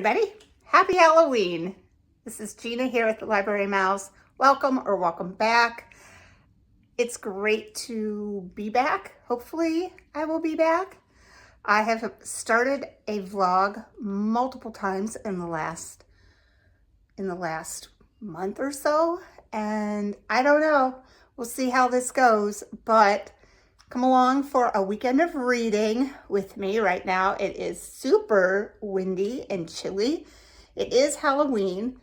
everybody. Happy Halloween. This is Gina here at the Library Mouse. Welcome or welcome back. It's great to be back. Hopefully I will be back. I have started a vlog multiple times in the last month or so, and I don't know. We'll see how this goes, but come along for a weekend of reading with me. Right now it is super windy and chilly. It is Halloween.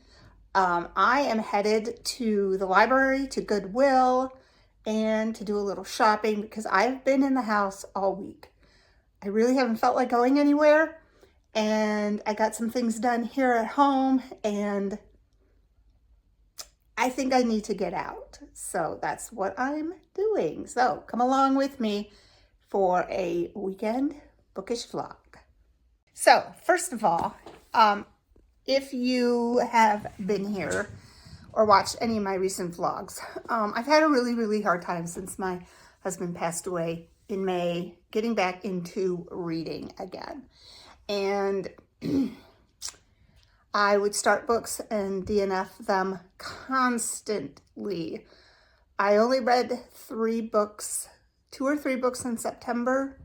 I am headed to the library, to Goodwill, and to do a little shopping because I've been in the house all week. I really haven't felt like going anywhere, and I got some things done here at home, and I think I need to get out. So that's what I'm doing. So come along with me for a weekend bookish vlog. So first of all, if you have been here or watched any of my recent vlogs, I've had a really hard time since my husband passed away in May, getting back into reading again. And I would start books and DNF them constantly. I only read 2 or 3 books in September,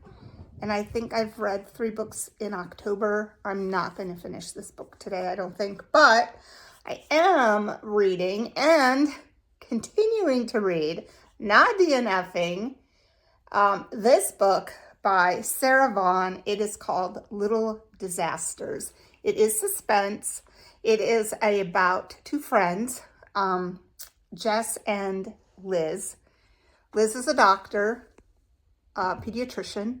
and I think I've read 3 books in October. I'm not going to finish this book today, I don't think, but I am reading and continuing to read, not DNFing, this book by Sarah Vaughan. It is called Little Disasters. It is suspense. It is about 2 friends, Jess and Liz. Liz is a doctor, a pediatrician,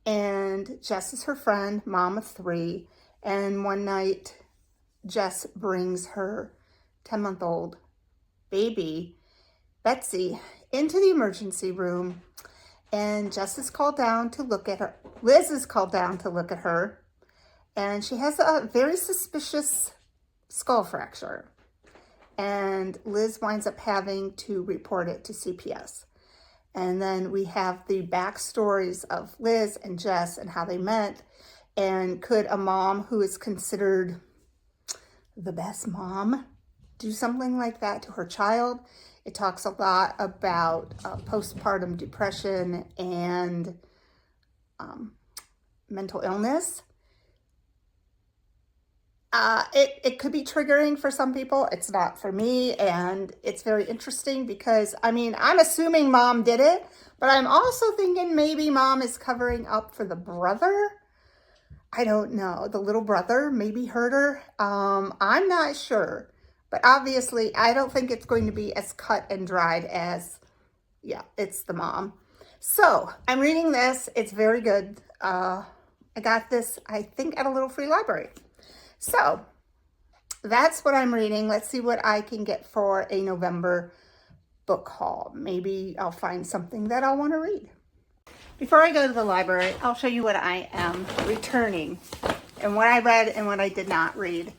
and Jess is her friend, mom of 3. And one night, Jess brings her 10-month-old baby, Betsy, into the emergency room, and Jess is called down to look at her. Liz is called down to look at her, and she has a very suspicious skull fracture. And Liz winds up having to report it to CPS. And then we have the backstories of Liz and Jess and how they met. And could a mom who is considered the best mom do something like that to her child? It talks a lot about postpartum depression and mental illness. It could be triggering for some people. It's not for me, and it's very interesting because, I mean, I'm assuming mom did it, but I'm also thinking maybe mom is covering up for the brother. I don't know. The little brother maybe hurt her. I'm not sure, but obviously I don't think it's going to be as cut and dried as, yeah, it's the mom. So I'm reading this. It's very good. I got this, I think, at a little free library. So that's what I'm reading. Let's see what I can get for a November book haul. Maybe I'll find something that I'll want to read. Before I go to the library, I'll show you what I am returning and what I read and what I did not read.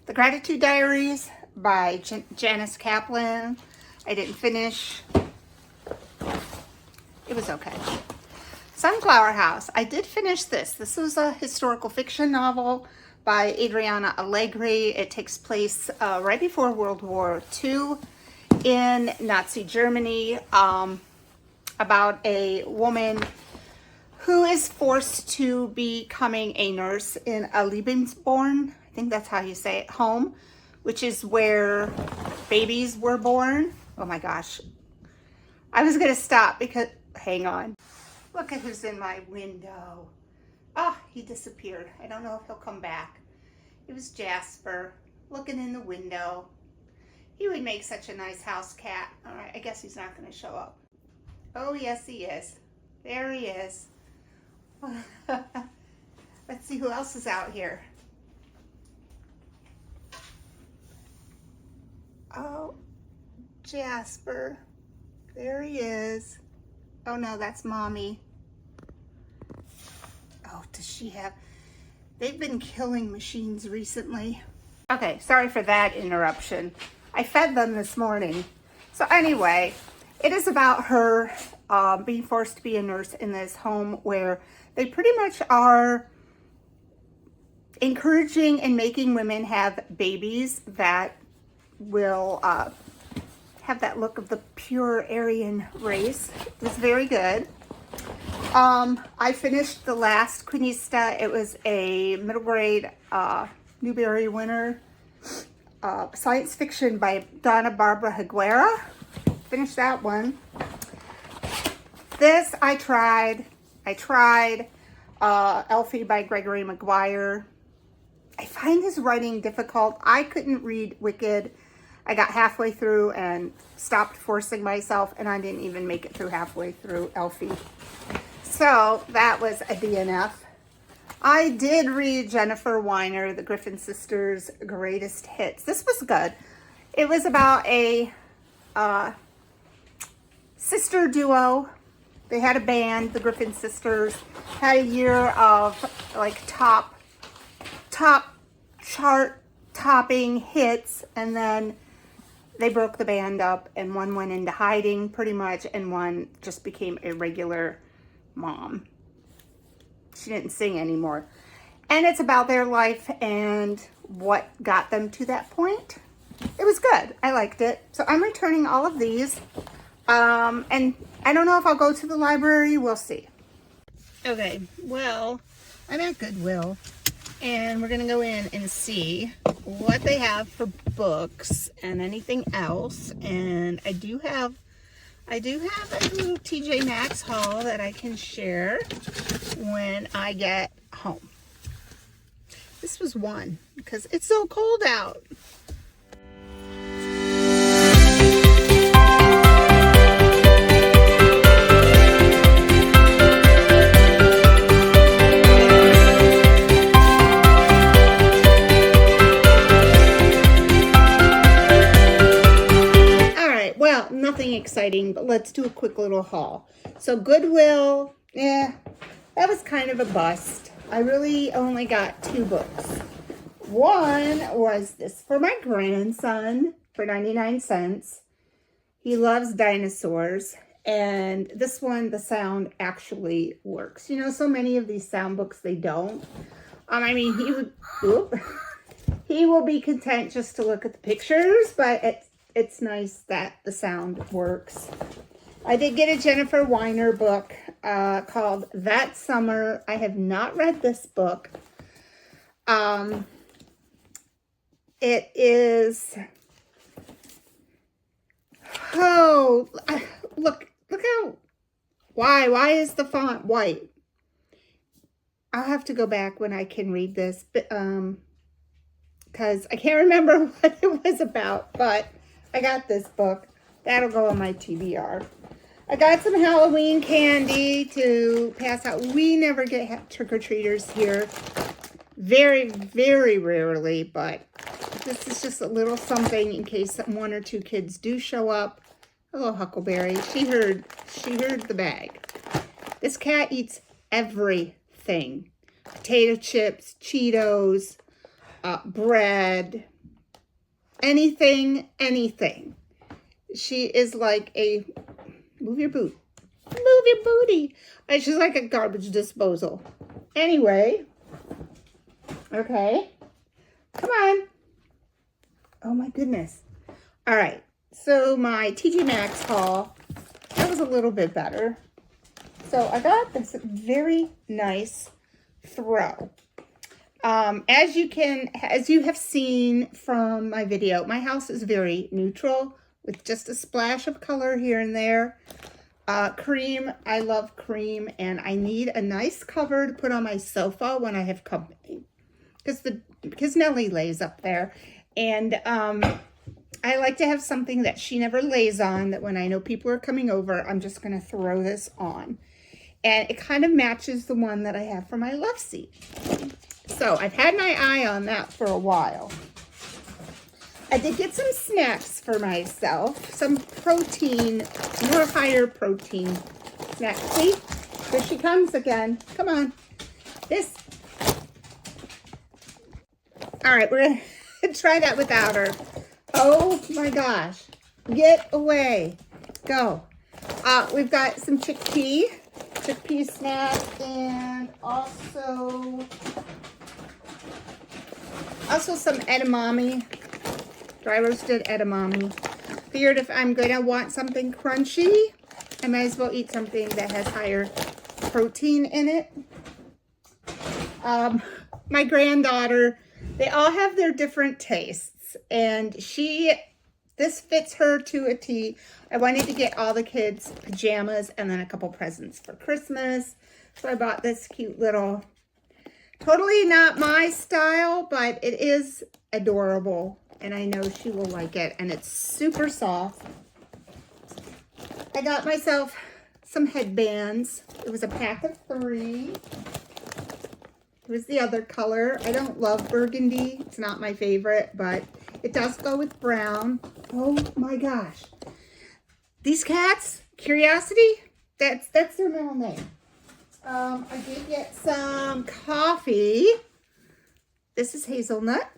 The Gratitude Diaries by Janice Kaplan. I didn't finish. It was okay. Sunflower House. I did finish this. This was a historical fiction novel by Adriana Allegri. It takes place right before World War II in Nazi Germany, about a woman who is forced to becoming a nurse in a Lebensborn, I think that's how you say it, home, which is where babies were born. Oh my gosh. I was gonna stop because, hang on. Look at who's in my window. Oh, he disappeared. I don't know if he'll come back. It was Jasper looking in the window. He would make such a nice house cat. All right, I guess he's not going to show up. Oh, yes, he is. There he is. Let's see who else is out here. Oh, Jasper. There he is. Oh, no, that's Mommy. Oh, does she have... They've been killing machines recently. Okay, sorry for that interruption. I fed them this morning. So anyway, it is about her being forced to be a nurse in this home where they pretty much are encouraging and making women have babies that will have that look of the pure Aryan race. It was very good. I finished the last Queenista. It was a middle grade Newbery winner. Science fiction by Donna Barbara Higuera. Finished that one. This I tried. Elfie by Gregory Maguire. I find his writing difficult. I couldn't read Wicked. I got halfway through and stopped forcing myself, and I didn't even make it through halfway through Elfie. So that was a DNF. I did read Jennifer Weiner, the Griffin Sisters' Greatest Hits. This was good. It was about a sister duo. They had a band, the Griffin Sisters, had a year of like top chart topping hits, and then they broke the band up, and one went into hiding pretty much, and one just became a regular mom. She didn't sing anymore. And it's about their life and what got them to that point. It was good. I liked it. So I'm returning all of these. And I don't know if I'll go to the library. We'll see. Okay, well, I'm at Goodwill. And we're going to go in and see what they have for books and anything else. And I do have a little TJ Maxx haul that I can share when I get home. This was one because it's so cold out. Nothing exciting, but let's do a quick little haul. So Goodwill, that was kind of a bust. I really only got 2 books. One was this for my grandson for 99 cents. He loves dinosaurs. And this one, the sound actually works. You know, so many of these sound books, they don't. I mean, he will be content just to look at the pictures, but it's nice that the sound works. I did get a Jennifer Weiner book called That Summer. I have not read this book. It is, look how, why is the font white? I'll have to go back when I can read this, but because I can't remember what it was about, but I got this book. That'll go on my TBR. I got some Halloween candy to pass out. We never get trick-or-treaters here. Very, very rarely, but this is just a little something in case 1 or 2 kids do show up. Hello, Huckleberry. She heard the bag. This cat eats everything. Potato chips, Cheetos, bread, anything. She is like a, move your booty. She's like a garbage disposal. Anyway, okay, come on. Oh my goodness. All right, so my TJ Maxx haul, that was a little bit better. So I got this very nice throw. As you have seen from my video, my house is very neutral with just a splash of color here and there. Cream, I love cream, and I need a nice cover to put on my sofa when I have company. Because Nellie lays up there. And I like to have something that she never lays on, that when I know people are coming over, I'm just going to throw this on. And it kind of matches the one that I have for my love seat. So I've had my eye on that for a while. I did get some snacks for myself. Some protein, more higher protein snacks. See, here she comes again. Come on. All right, we're going to try that without her. Oh my gosh. Get away. Go. We've got some chickpea snack, and also Also some edamame, dry roasted edamame. Figured if I'm going to want something crunchy, I might as well eat something that has higher protein in it. My granddaughter, they all have their different tastes, and this fits her to a T. I wanted to get all the kids pajamas and then a couple presents for Christmas. So I bought this cute little, totally not my style, but it is adorable. And I know she will like it. And it's super soft. I got myself some headbands. It was a pack of 3. It was the other color. I don't love burgundy. It's not my favorite, but it does go with brown. Oh my gosh. These cats, Curiosity, that's their middle name. I did get some coffee. This is hazelnut.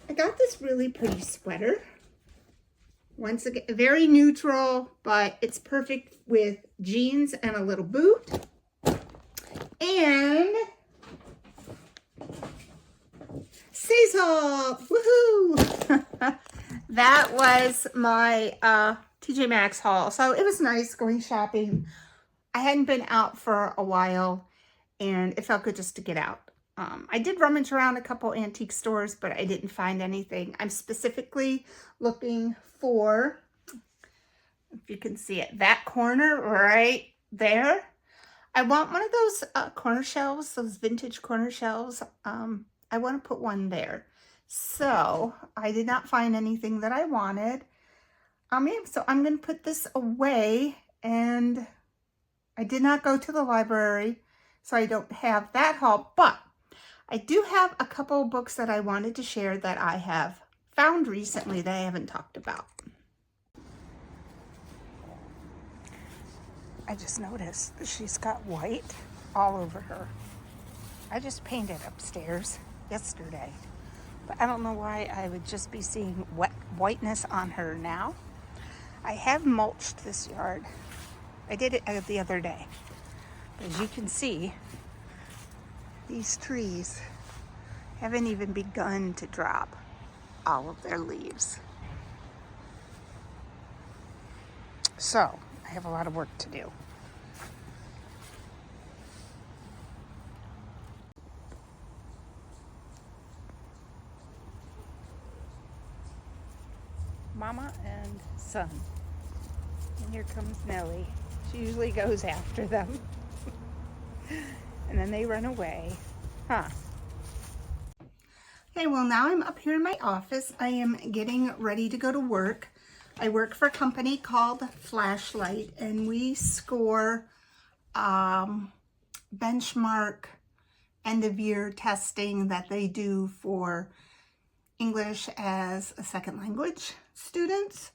I got this really pretty sweater. Once again, very neutral, but it's perfect with jeans and a little boot. And sea salt, woohoo! That was my TJ Maxx haul. So it was nice going shopping. I hadn't been out for a while, and it felt good just to get out. I did rummage around a couple antique stores, but I didn't find anything. I'm specifically looking for, if you can see it, that corner right there. I want one of those corner shelves, those vintage corner shelves. I want to put one there. So I did not find anything that I wanted. So I'm going to put this away, and I did not go to the library, so I don't have that haul, but I do have a couple books that I wanted to share that I have found recently that I haven't talked about. I just noticed she's got white all over her. I just painted upstairs yesterday, but I don't know why I would just be seeing whiteness on her now. I have mulched this yard. I did it the other day. But as you can see, these trees haven't even begun to drop all of their leaves. So I have a lot of work to do. Mama and son. And here comes Nellie. She usually goes after them. And then they run away. Huh. Okay, well now I'm up here in my office. I am getting ready to go to work. I work for a company called Flashlight, and we score benchmark end of year testing that they do for English as a second language students.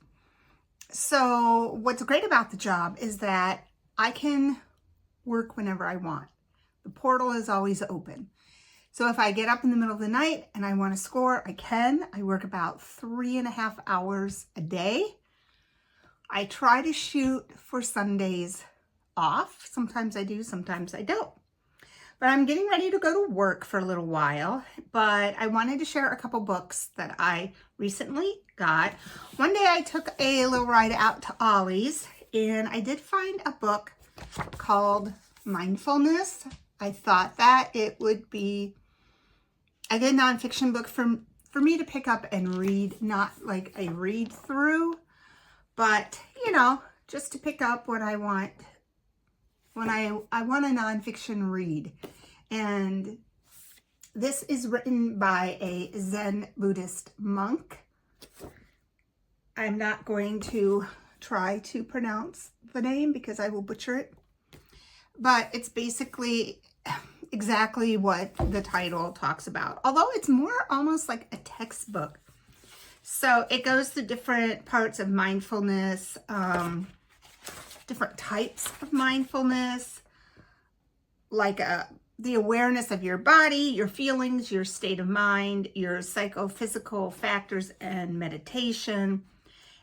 So what's great about the job is that I can work whenever I want. The portal is always open. So if I get up in the middle of the night and I want to score, I can. I work about 3.5 hours a day. I try to shoot for Sundays off. Sometimes I do, sometimes I don't. But I'm getting ready to go to work for a little while, but I wanted to share a couple books that I recently got. One day I took a little ride out to Ollie's, and I did find a book called Mindfulness. I thought that it would be a good nonfiction book for me to pick up and read, not like a read through, but, you know, just to pick up what I want when I want a nonfiction read. And this is written by a Zen Buddhist monk. I'm not going to try to pronounce the name because I will butcher it. But it's basically exactly what the title talks about. Although it's more almost like a textbook. So it goes through different parts of mindfulness, different types of mindfulness, like the awareness of your body, your feelings, your state of mind, your psychophysical factors and meditation,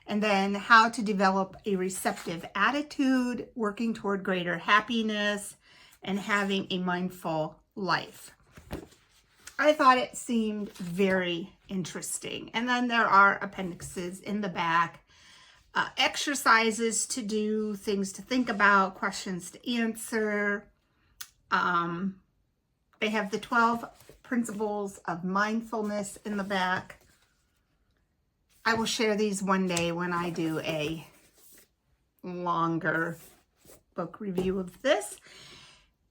and then how to develop a receptive attitude, working toward greater happiness, and having a mindful life. I thought it seemed very interesting. And then there are appendixes in the back, exercises to do, things to think about, questions to answer. They have the 12 principles of mindfulness in the back. I will share these one day when I do a longer book review of this.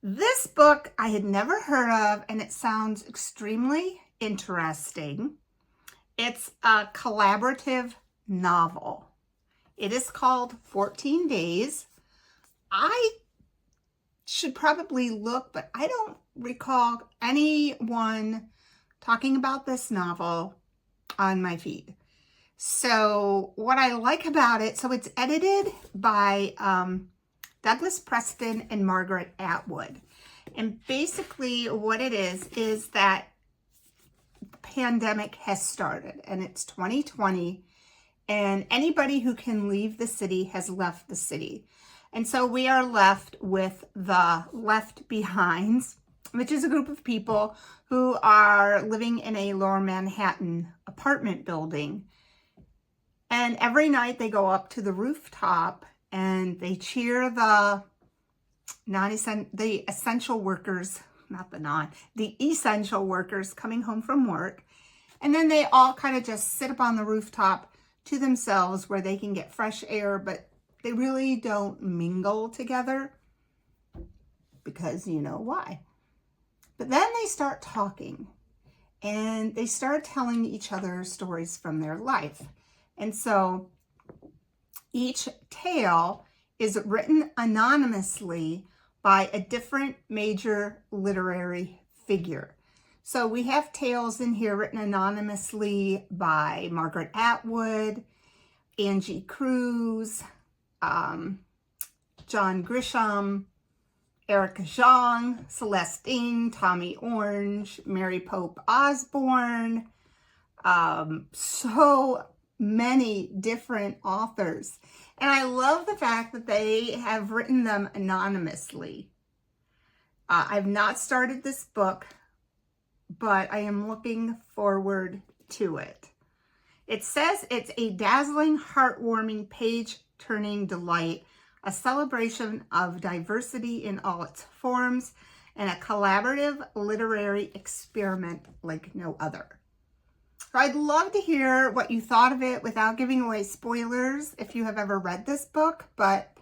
This book I had never heard of, and it sounds extremely interesting. It's a collaborative novel. It is called 14 Days. I should probably look, but I don't recall anyone talking about this novel on my feed. So what I like about it, so it's edited by Douglas Preston and Margaret Atwood. And basically what it is that the pandemic has started and it's 2020 and anybody who can leave the city has left the city. And so we are left with the left behinds, which is a group of people who are living in a lower Manhattan apartment building. And every night they go up to the rooftop and they cheer the essential workers, the essential workers coming home from work. And then they all kind of just sit up on the rooftop to themselves where they can get fresh air, but they really don't mingle together because you know why. But then they start talking and they start telling each other stories from their life. And so each tale is written anonymously by a different major literary figure. So we have tales in here written anonymously by Margaret Atwood, Angie Cruz, John Grisham, Erica Jong, Celestine, Tommy Orange, Mary Pope Osborne, so many different authors. And I love the fact that they have written them anonymously. I've not started this book, but I am looking forward to it. It says it's a dazzling, heartwarming, page-turning delight, a celebration of diversity in all its forms, and a collaborative literary experiment like no other. So I'd love to hear what you thought of it without giving away spoilers if you have ever read this book. But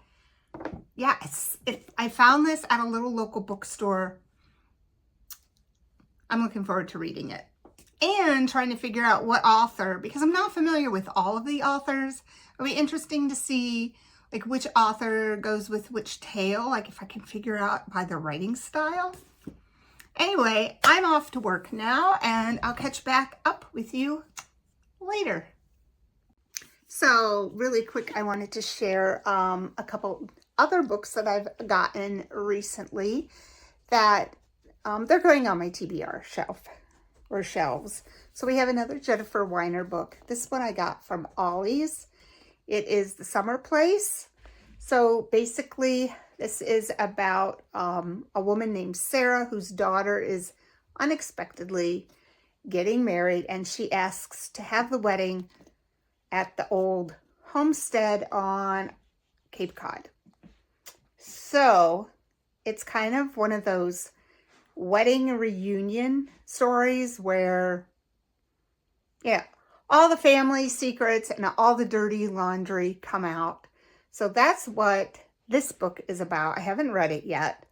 yeah, I found this at a little local bookstore. I'm looking forward to reading it and trying to figure out what author, because I'm not familiar with all of the authors. It'll be interesting to see like which author goes with which tale, like if I can figure out by the writing style. Anyway, I'm off to work now and I'll catch back up with you later. So really quick, I wanted to share a couple other books that I've gotten recently that they're going on my TBR shelves. So we have another Jennifer Weiner book. This one I got from Ollie's. It is The Summer Place. So basically, this is about a woman named Sarah whose daughter is unexpectedly getting married, and she asks to have the wedding at the old homestead on Cape Cod. So it's kind of one of those wedding reunion stories where, yeah, all the family secrets and all the dirty laundry come out. So that's what this book is about. I haven't read it yet,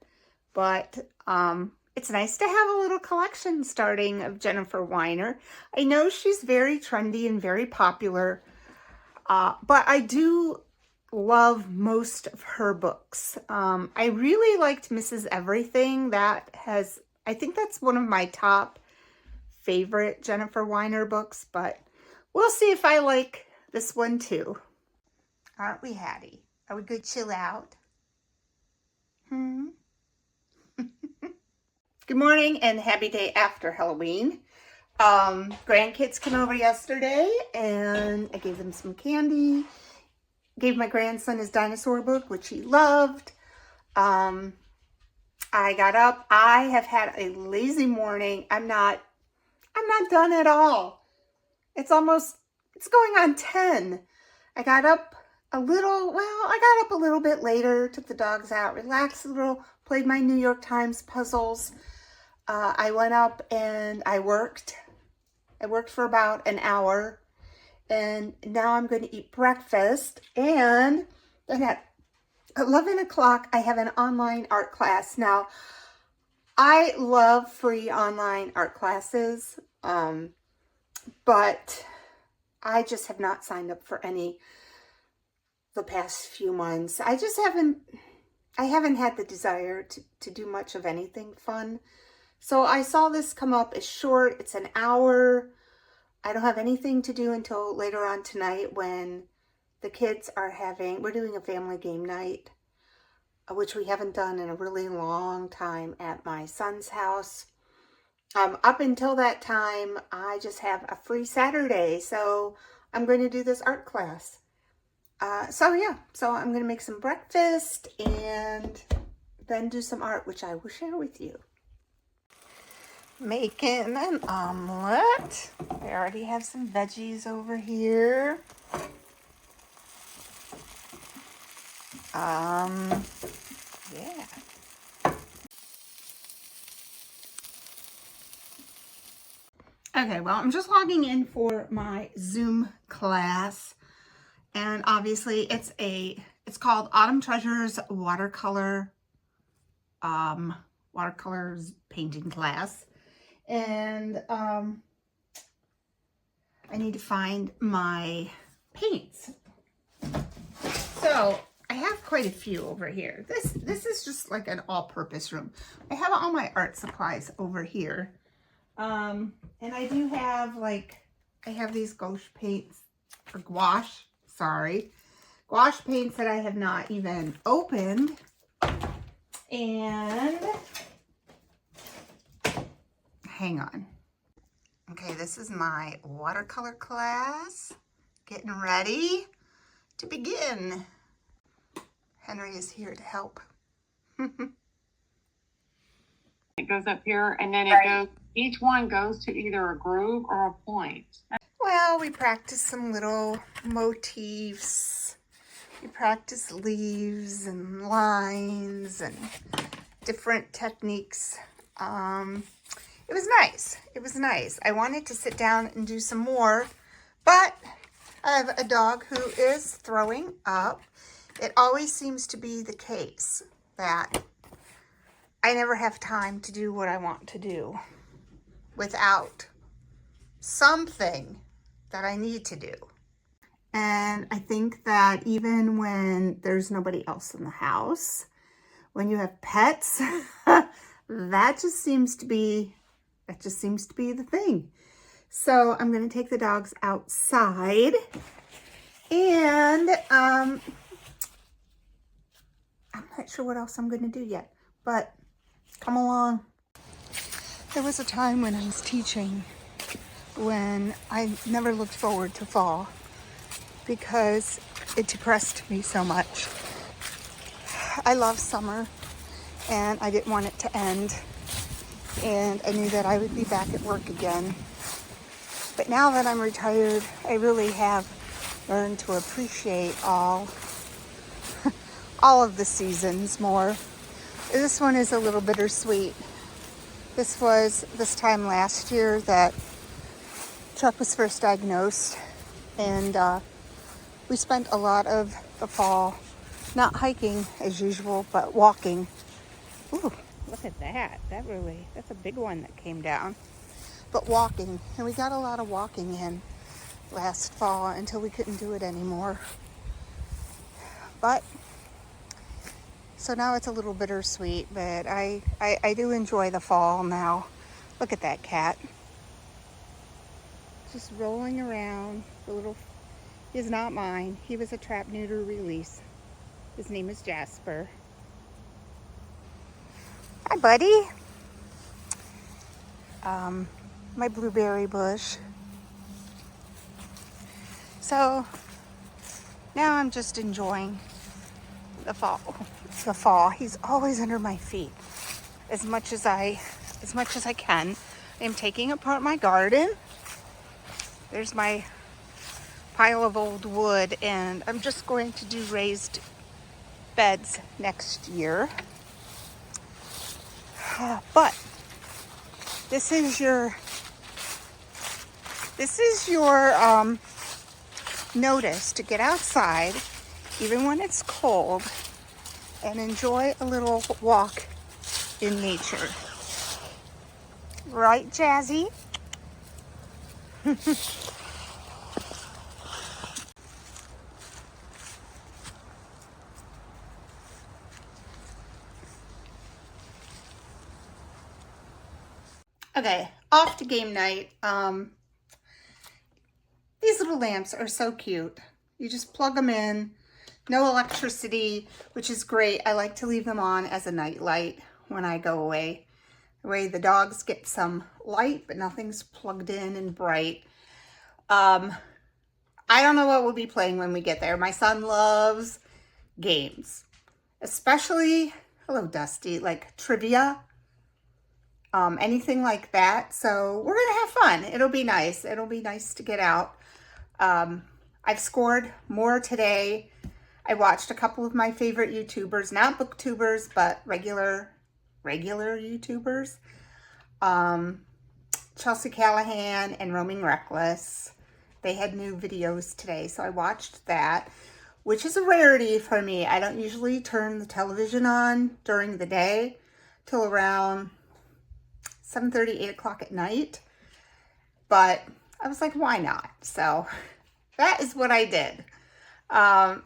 but it's nice to have a little collection starting of Jennifer Weiner. I know she's very trendy and very popular, but I do love most of her books. I really liked Mrs. Everything. I think that's one of my top favorite Jennifer Weiner books, but we'll see if I like this one too. Aren't we, Hattie? Are we good? Chill out? Good morning and happy day after Halloween. Grandkids came over yesterday and I gave them some candy. Gave my grandson his dinosaur book, which he loved. I got up. I have had a lazy morning. I'm not I'm not done at all. It's going on 10. I got up a little bit later, took the dogs out, relaxed a little, played my New York Times puzzles. I went up and I worked. I worked for about an hour, and now I'm going to eat breakfast, and then at 11 o'clock, I have an online art class. Now, I love free online art classes, but I just have not signed up for any the past few months. I haven't had the desire to do much of anything fun. So I saw this come up. It's short. It's an hour. I don't have anything to do until later on tonight when the kids we're doing a family game night, which we haven't done in a really long time at my son's house. Up until that time, I just have a free Saturday. So I'm going to do this art class. So I'm going to make some breakfast and then do some art, which I will share with you. Making an omelet. I already have some veggies over here. Yeah. Okay, well, I'm just logging in for my Zoom class. And obviously it's called Autumn Treasures watercolors painting class. And I need to find my paints. So I have quite a few over here. This is just like an all-purpose room. I have all my art supplies over here. And I do have I have these gouache paints that I have not even opened. And hang on. Okay, this is my watercolor class. Getting ready to begin. Henry is here to help. It goes up here, and then it goes, each one goes to either a groove or a point. Well, we practice some little motifs. We practice leaves and lines and different techniques. It was nice. It was nice. I wanted to sit down and do some more, but I have a dog who is throwing up. It always seems to be the case that I never have time to do what I want to do without something that I need to do. And I think that even when there's nobody else in the house, when you have pets, that just seems to be the thing. So I'm going to take the dogs outside, and I'm not sure what else I'm going to do yet, but come along. There was a time when I was teaching when I never looked forward to fall because it depressed me so much. I love summer and I didn't want it to end, and I knew that I would be back at work again. But now that I'm retired, I really have learned to appreciate all of the seasons more. This one is a little bittersweet. This was this time last year that Chuck was first diagnosed, and we spent a lot of the fall not hiking as usual, but walking. Ooh, look at that. That's a big one that came down. But walking, and we got a lot of walking in last fall until we couldn't do it anymore. But so now it's a little bittersweet, but I do enjoy the fall now. Look at that cat. Just rolling around. He's not mine. He was a trap neuter release. His name is Jasper. Hi, buddy. My blueberry bush. So now I'm just enjoying the fall. He's always under my feet as much as I can. I'm taking apart my garden. There's my pile of old wood, and I'm just going to do raised beds next year. But this is your notice to get outside, even when it's cold, and enjoy a little walk in nature. Right, Jazzy? Okay, off to game night. These little lamps are so cute. You just plug them in, no electricity, which is great. I like to leave them on as a night light when I go away. The way the dogs get some light, but nothing's plugged in and bright. I don't know what we'll be playing when we get there. My son loves games, especially, hello Dusty, like trivia. Anything like that. So we're gonna have fun. It'll be nice. It'll be nice to get out. I've scored more today. I watched a couple of my favorite YouTubers, not booktubers, but regular YouTubers. Chelsea Callahan and Roaming Reckless. They had new videos today, so I watched that, which is a rarity for me. I don't usually turn the television on during the day till around 7:30, 8 o'clock at night. But I was like, why not? So that is what I did.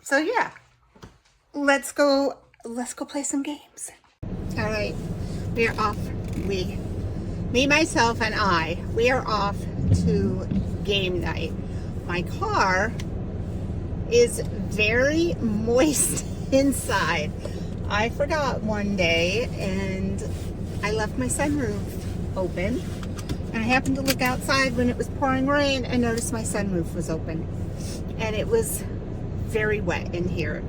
So yeah, let's go play some games. All right, we are off. Me, myself, and we are off to game night. My car is very moist inside. I forgot one day and I left my sunroof open, and I happened to look outside when it was pouring rain and noticed my sunroof was open, and it was very wet in here.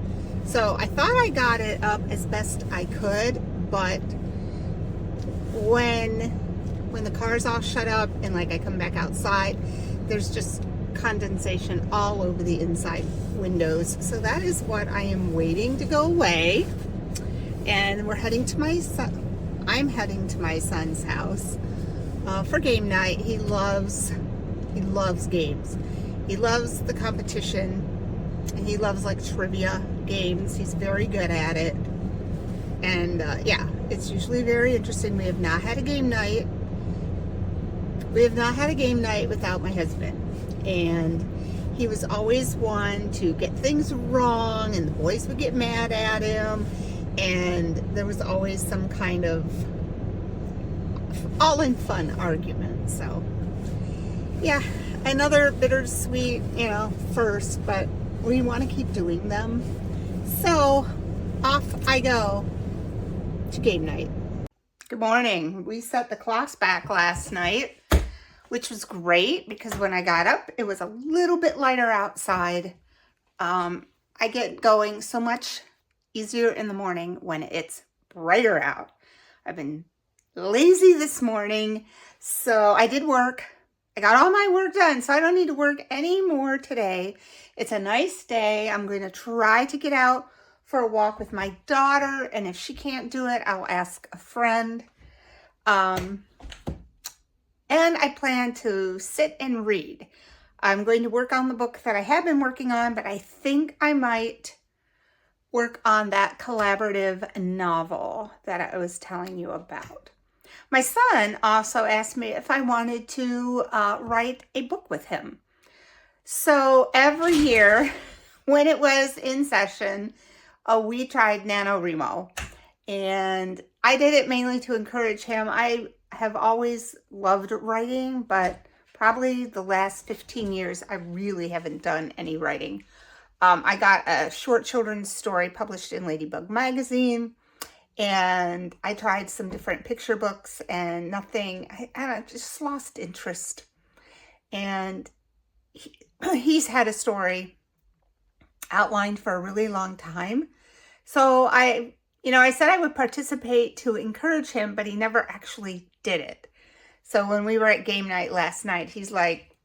So I thought I got it up as best I could, but when the car's all shut up and like I come back outside, there's just condensation all over the inside windows. So that is what I am waiting to go away, and we're heading to I'm heading to my son's house for game night. He loves games. He loves the competition, and he loves like trivia games. He's very good at it, and yeah, it's usually very interesting. We have not had a game night. Without my husband, and he was always one to get things wrong, and the boys would get mad at him, and there was always some kind of all in fun argument. So yeah, another bittersweet, first, but we want to keep doing them. So off I go to game night. Good morning. We set the clocks back last night, which was great because when I got up, it was a little bit lighter outside. I get going so much easier in the morning when it's brighter out. I've been lazy this morning, so I did work. I got all my work done, so I don't need to work anymore today. It's a nice day. I'm going to try to get out for a walk with my daughter, and if she can't do it, I'll ask a friend. And I plan to sit and read. I'm going to work on the book that I have been working on, but I think I might work on that collaborative novel that I was telling you about. My son also asked me if I wanted to write a book with him. So every year when it was in session, we tried NaNoWriMo, and I did it mainly to encourage him. I have always loved writing, but probably the last 15 years, I really haven't done any writing. I got a short children's story published in Ladybug magazine, and I tried some different picture books, and nothing. I just lost interest. And he's had a story outlined for a really long time. So I said I would participate to encourage him, but he never actually did it. So when we were at game night last night, he's like,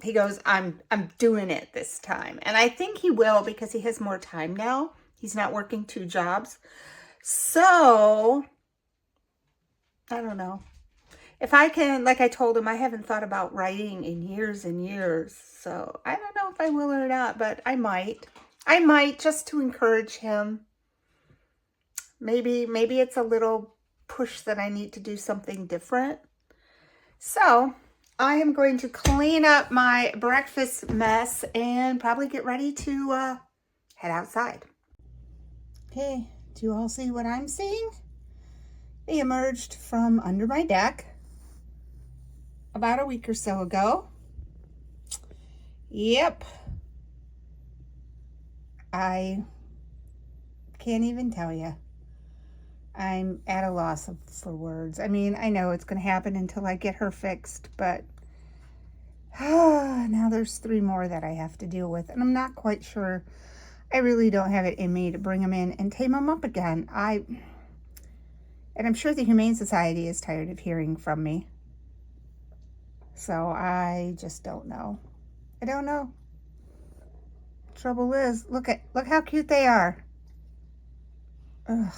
he goes, I'm doing it this time. And I think he will because he has more time now. He's not working 2 jobs. So, I don't know. If I can, like I told him, I haven't thought about writing in years and years. So, I don't know if I will or not, but I might. I might, just to encourage him. Maybe it's a little push that I need to do something different. So, I am going to clean up my breakfast mess and probably get ready to head outside. Okay, do you all see what I'm seeing? They emerged from under my deck about a week or so ago. Yep. I can't even tell you. I'm at a loss for words. I mean, I know it's going to happen until I get her fixed, but now there's 3 more that I have to deal with, and I'm not quite sure. I really don't have it in me to bring them in and tame them up again. And I'm sure the Humane Society is tired of hearing from me. So I just don't know. I don't know. Trouble is, look how cute they are. Ugh.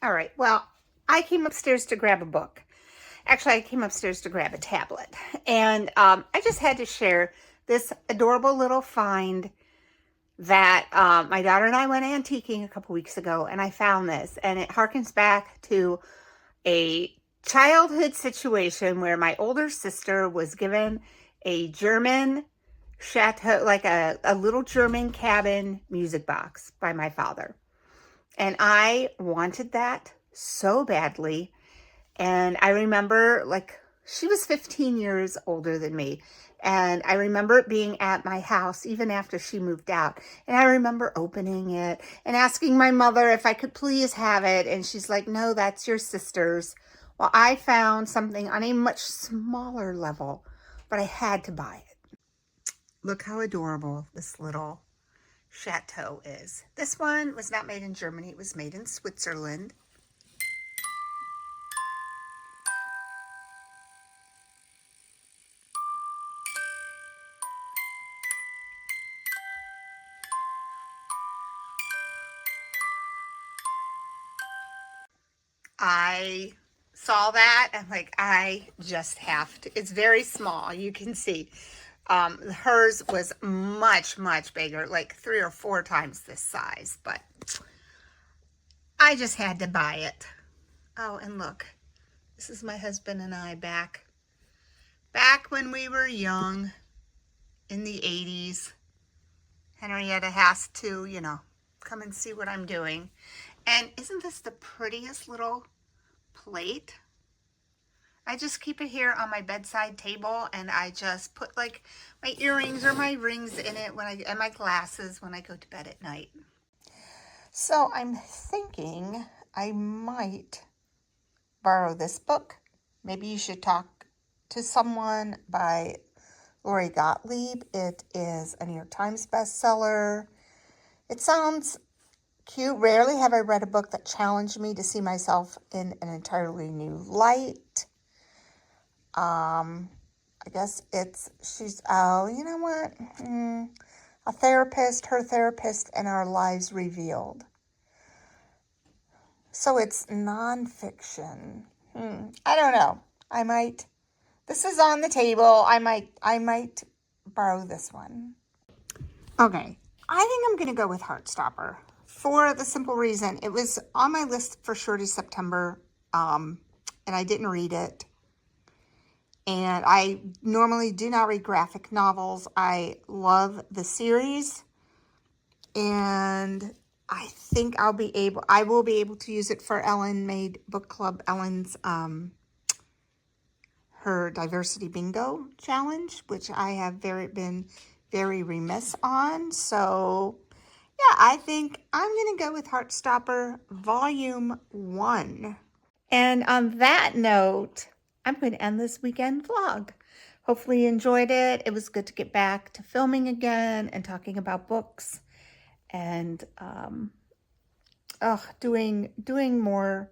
All right, well, I came upstairs to grab a book. Actually, I came upstairs to grab a tablet. And I just had to share this adorable little find that my daughter and I went antiquing a couple weeks ago, and I found this. And it harkens back to a childhood situation where my older sister was given a German chateau, like a little German cabin music box by my father. And I wanted that so badly. And I remember, like, she was 15 years older than me. And I remember it being at my house even after she moved out. And I remember opening it and asking my mother if I could please have it. And she's like, no, that's your sister's. Well, I found something on a much smaller level, but I had to buy it. Look how adorable this little chateau is. This one was not made in Germany. It was made in Switzerland. I saw that and like, I just have to. It's very small. You can see. Hers was much bigger, like 3 or 4 times this size, but I just had to buy it. Oh, and look, this is my husband and I back when we were young in the 80s. Henrietta has to, come and see what I'm doing. And isn't this the prettiest little plate? I just keep it here on my bedside table, and I just put like my earrings or my rings in it and my glasses when I go to bed at night. So I'm thinking I might borrow this book. Maybe You Should Talk to Someone by Lori Gottlieb. It is a New York Times bestseller. It sounds cute. Rarely have I read a book that challenged me to see myself in an entirely new light. I guess she's, you know what? A therapist, her therapist, and our lives revealed. So it's nonfiction. I don't know. This is on the table. I might borrow this one. Okay. I think I'm going to go with Heartstopper for the simple reason it was on my list for Shorty September, and I didn't read it. And I normally do not read graphic novels. I love the series, and I think I will be able to use it for Ellen Made Book Club, Ellen's her diversity bingo challenge, which I have been very remiss on. So yeah, I think I'm going to go with Heartstopper Volume 1. And on that note, I'm going to end this weekend vlog. Hopefully you enjoyed it. It was good to get back to filming again and talking about books and doing more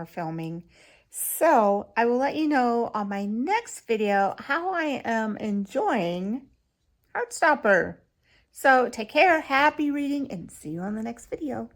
filming. So I will let you know on my next video how I am enjoying Heartstopper. So take care, happy reading, and see you on the next video.